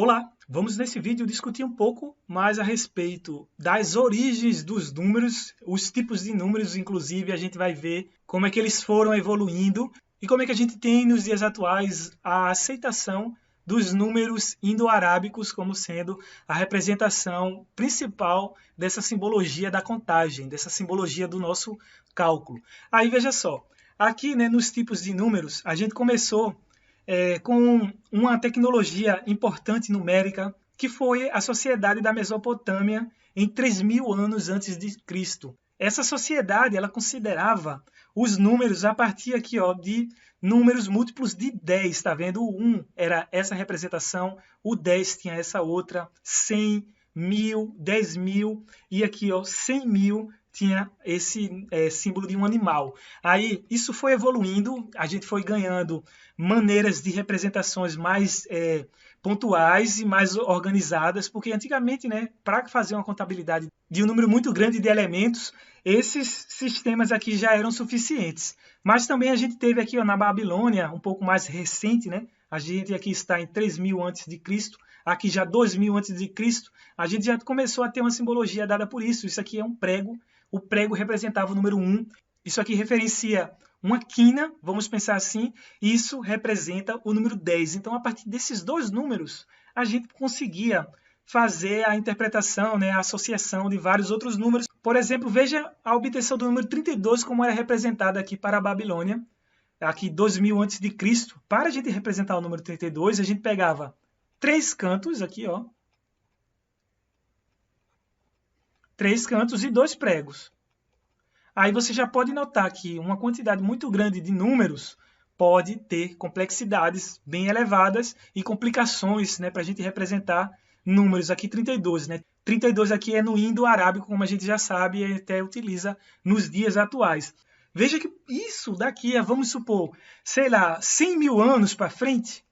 Olá, vamos nesse vídeo discutir um pouco mais a respeito das origens dos números, os tipos de números, inclusive a gente vai ver como é que eles foram evoluindo e como é que a gente tem nos dias atuais a aceitação dos números indo-arábicos como sendo a representação principal dessa simbologia da contagem, dessa simbologia do nosso cálculo. Aí veja só, aqui nos tipos de números a gente começou com uma tecnologia importante numérica, que foi a sociedade da Mesopotâmia em 3.000 anos antes de Cristo. Essa sociedade ela considerava os números a partir aqui, de números múltiplos de 10, tá vendo? O 1 era essa representação, o 10 tinha essa outra, 100, 1.000, 10.000 e aqui 100.000 tinha esse símbolo de um animal. Aí isso foi evoluindo, a gente foi ganhando maneiras de representações mais pontuais e mais organizadas, porque antigamente, para fazer uma contabilidade de um número muito grande de elementos, esses sistemas aqui já eram suficientes. Mas também a gente teve aqui na Babilônia, um pouco mais recente, a gente aqui está em 3.000 a.C., aqui já 2.000 a.C., a gente já começou a ter uma simbologia dada por isso. Isso aqui é um prego. O prego representava o número 1. Isso aqui referencia uma quina, vamos pensar assim, e isso representa o número 10. Então, a partir desses dois números, a gente conseguia fazer a interpretação, a associação de vários outros números. Por exemplo, veja a obtenção do número 32, como era representada aqui para a Babilônia, aqui 2.000 a.C. Para a gente representar o número 32, a gente pegava 3 cantos aqui, 3 cantos e 2 pregos. Aí você já pode notar que uma quantidade muito grande de números pode ter complexidades bem elevadas e complicações, para a gente representar números. Aqui 32, 32 aqui é no indo-arábico, como a gente já sabe e até utiliza nos dias atuais. Veja que isso daqui vamos supor, sei lá, 100.000 anos para frente,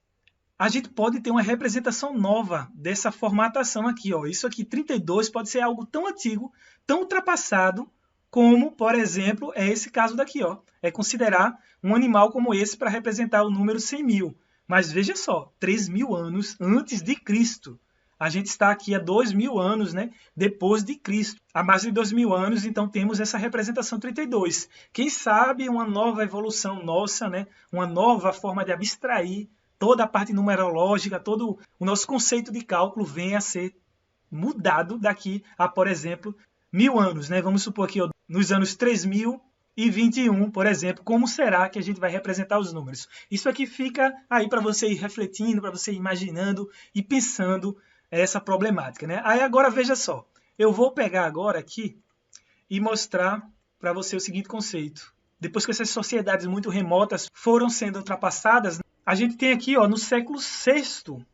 a gente pode ter uma representação nova dessa formatação aqui. Isso aqui, 32, pode ser algo tão antigo, tão ultrapassado, como, por exemplo, é esse caso daqui. É considerar um animal como esse para representar o número 100.000. Mas veja só, 3.000 anos antes de Cristo. A gente está aqui há 2.000 anos depois de Cristo. Há mais de 2.000 anos, então temos essa representação 32. Quem sabe uma nova evolução nossa, uma nova forma de abstrair toda a parte numerológica, todo o nosso conceito de cálculo venha a ser mudado daqui a, por exemplo, 1.000 anos. Vamos supor que nos anos 3.021, por exemplo, como será que a gente vai representar os números? Isso aqui fica aí para você ir refletindo, para você ir imaginando e pensando essa problemática. Aí agora veja só, eu vou pegar agora aqui e mostrar para você o seguinte conceito. Depois que essas sociedades muito remotas foram sendo ultrapassadas, a gente tem aqui no século VI, vou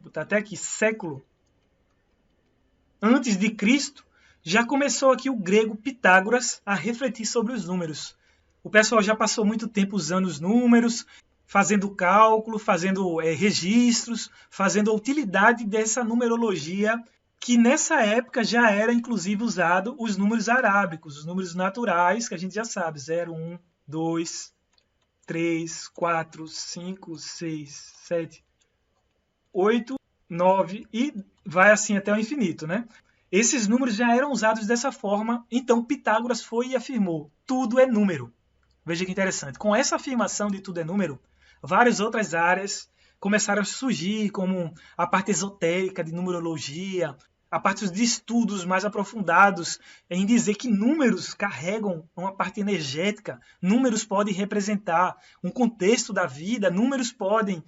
botar até aqui, século antes de Cristo, já começou aqui o grego Pitágoras a refletir sobre os números. O pessoal já passou muito tempo usando os números, fazendo cálculo, fazendo registros, fazendo a utilidade dessa numerologia, que nessa época já era inclusive usado os números arábicos, os números naturais, que a gente já sabe, 0, 1, 2, 3, 4, 5, 6, 7, 8, 9 e vai assim até o infinito, Esses números já eram usados dessa forma, então Pitágoras foi e afirmou: tudo é número. Veja que interessante. Com essa afirmação de tudo é número, várias outras áreas começaram a surgir, como a parte esotérica de numerologia, a parte de estudos mais aprofundados em dizer que números carregam uma parte energética, números podem representar um contexto da vida, números podem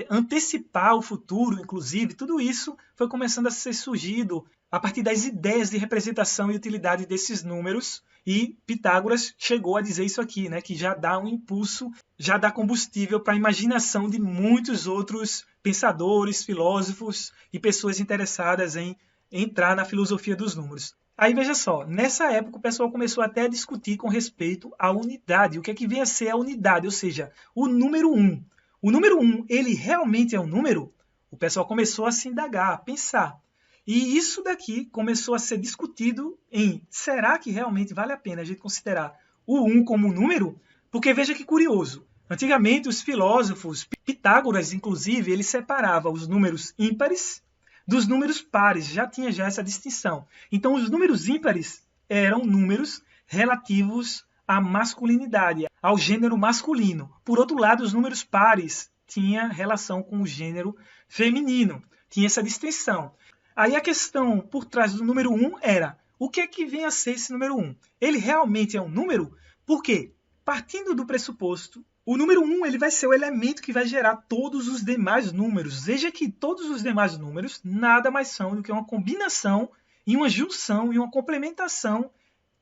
antecipar o futuro, inclusive. Tudo isso foi começando a ser surgido a partir das ideias de representação e utilidade desses números, e Pitágoras chegou a dizer isso aqui, que já dá um impulso, já dá combustível para a imaginação de muitos outros pensadores, filósofos e pessoas interessadas em entrar na filosofia dos números. Aí veja só, nessa época o pessoal começou até a discutir com respeito à unidade. O que é que vem a ser a unidade? Ou seja, o número 1. O número 1, ele realmente é um número? O pessoal começou a se indagar, a pensar. E isso daqui começou a ser discutido em: será que realmente vale a pena a gente considerar o 1 como um número? Porque veja que curioso, Antigamente, os filósofos, Pitágoras, inclusive, ele separava os números ímpares dos números pares, já tinha essa distinção. Então, os números ímpares eram números relativos à masculinidade, ao gênero masculino. Por outro lado, os números pares tinham relação com o gênero feminino, tinha essa distinção. Aí a questão por trás do número 1 era, o que é que vem a ser esse número 1? Ele realmente é um número? Por quê? Partindo do pressuposto, o número 1 ele vai ser o elemento que vai gerar todos os demais números. Veja que todos os demais números nada mais são do que uma combinação e uma junção e uma complementação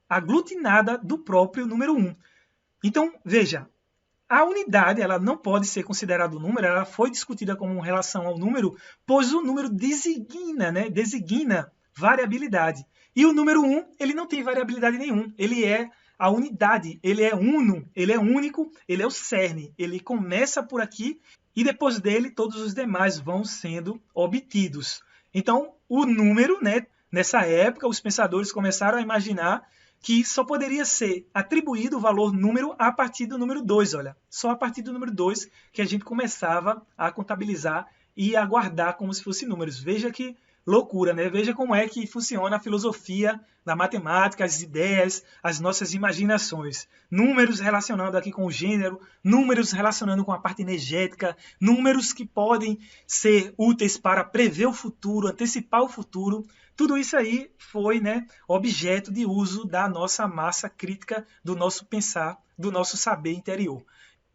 aglutinada do próprio número 1. Então, veja, a unidade ela não pode ser considerada um número, ela foi discutida como relação ao número, pois o número designa variabilidade. E o número 1 ele não tem variabilidade nenhuma, ele é a unidade, ele é uno, ele é único, ele é o cerne, ele começa por aqui e depois dele todos os demais vão sendo obtidos. Então, o número, nessa época, os pensadores começaram a imaginar que só poderia ser atribuído o valor número a partir do número 2, olha, só a partir do número 2 que a gente começava a contabilizar e a guardar como se fossem números. Veja que loucura, né? Veja como é que funciona a filosofia da matemática, as ideias, as nossas imaginações. Números relacionando aqui com o gênero, números relacionando com a parte energética, números que podem ser úteis para prever o futuro, antecipar o futuro. Tudo isso aí foi, objeto de uso da nossa massa crítica, do nosso pensar, do nosso saber interior.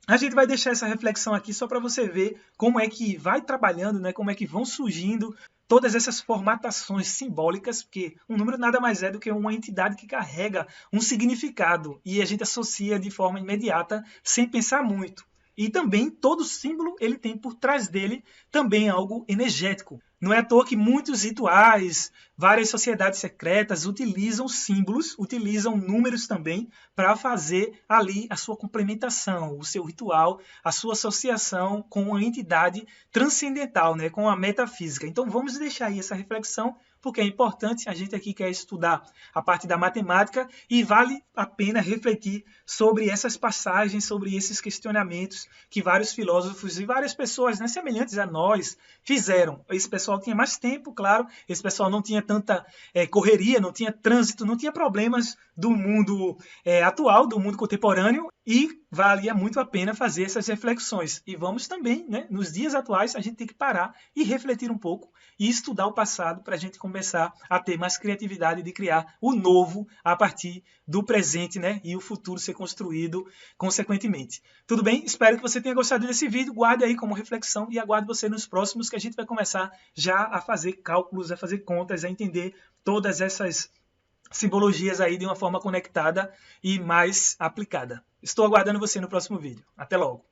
A gente vai deixar essa reflexão aqui só para você ver como é que vai trabalhando, como é que vão surgindo todas essas formatações simbólicas, porque um número nada mais é do que uma entidade que carrega um significado e a gente associa de forma imediata, sem pensar muito. E também todo símbolo ele tem por trás dele também algo energético. Não é à toa que muitos rituais, várias sociedades secretas utilizam símbolos, utilizam números também para fazer ali a sua complementação, o seu ritual, a sua associação com uma entidade transcendental, com a metafísica. Então vamos deixar aí essa reflexão, porque é importante, a gente aqui quer estudar a parte da matemática e vale a pena refletir sobre essas passagens, sobre esses questionamentos que vários filósofos e várias pessoas semelhantes a nós fizeram. Esse pessoal tinha mais tempo, claro, esse pessoal não tinha tanta correria, não tinha trânsito, não tinha problemas do mundo atual, do mundo contemporâneo, e valia muito a pena fazer essas reflexões. E vamos também, nos dias atuais, a gente tem que parar e refletir um pouco e estudar o passado para a gente começar a ter mais criatividade de criar o novo a partir do presente, e o futuro ser construído consequentemente. Tudo bem? Espero que você tenha gostado desse vídeo, guarde aí como reflexão e aguardo você nos próximos, que a gente vai começar já a fazer cálculos, a fazer contas, a entender todas essas simbologias aí de uma forma conectada e mais aplicada. Estou aguardando você no próximo vídeo. Até logo!